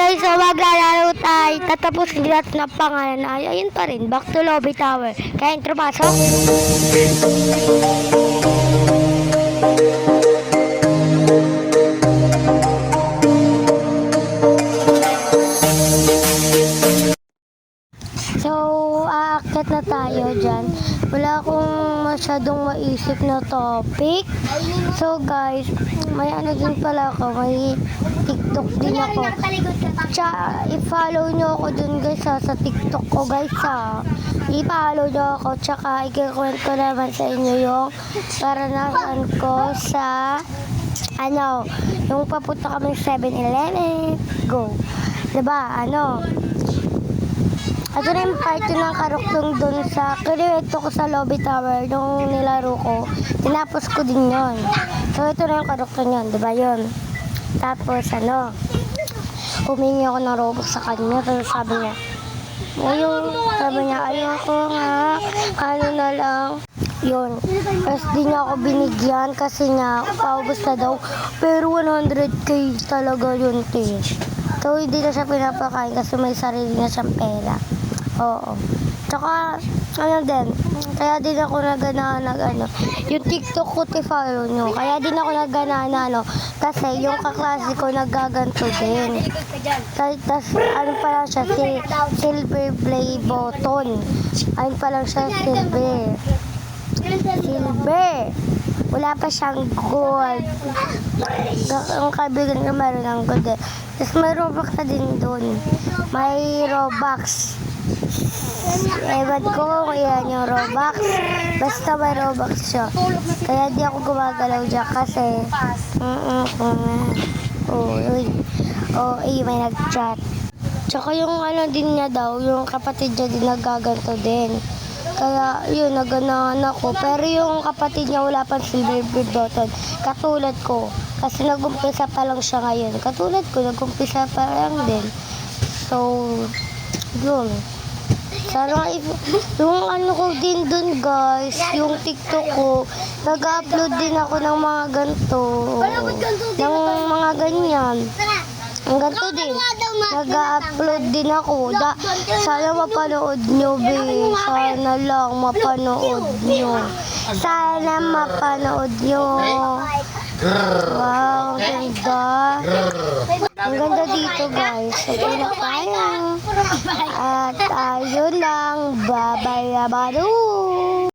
guys, so maglalaro tayo. Tatapusin natin ang pangalan ay ayun pa rin, Back to Lobby Tower. Kaya intro pasok. So, aakyat na tayo dyan. Wala akong masyadong maisip na topic. So guys, may ano din pala ako, may TikTok din ako. I-follow nyo ako dun guys sa TikTok ko guys ha. I-follow nyo ako, tsaka ikikwento naman sa inyo yung karanasan ko sa yung papunta kami 7-Eleven. Go. Diba, ito na yung part ng karuktong dun sa kinuwento ko sa Lobby Tower nung nilaro ko. Tinapos ko din yon. So ito na yung karuktong yun, diba yun? Tapos humingi ako ng Robux sa kanya. Tapos sabi niya, ayoko nga, na lang. Yun. Tapos di niya ako binigyan kasi niya, paubos na daw. Pero 100k talaga yun, te. So hindi na siya pinapakain kasi may sarili na siyang pera. Oo. Tsaka, kaya din ako nagana yung TikTok ko follow nyo. Kaya din ako nagana kasi yung kaklase ko nagaganto din. Tapos, pala siya, silver play button. Pala siya, silver. Wala pa siyang gold. Ang kaibigan ko meron ng gold eh. Tapos may Robux na din doon. May Robux. Ewan ko kung iyan yung Robux. Basta may Robux siya. Kaya di ako gumagalaw dyan kasi may nag-chat. Tsaka yung din niya daw, yung kapatid niya din nagaganto din. Kaya yun, naganahan ako. Pero yung kapatid niya wala pang silver button. Katulad ko. Kasi nag-umpisa pa lang siya ngayon. Katulad ko, nag-umpisa pa lang din. So, yun. Sana yung ko din dun guys, yung TikTok ko, nag-upload din ako ng mga ganito. Ng mga ganyan. Ang ganito din. Nag-upload din ako. Sana mapanood nyo, be. Sana lang mapanood nyo. Sana mapanood nyo. Wow, ang ganda. Ang ganda dito, guys. Okay na tayo. At ayun lang. Bye-bye, bye.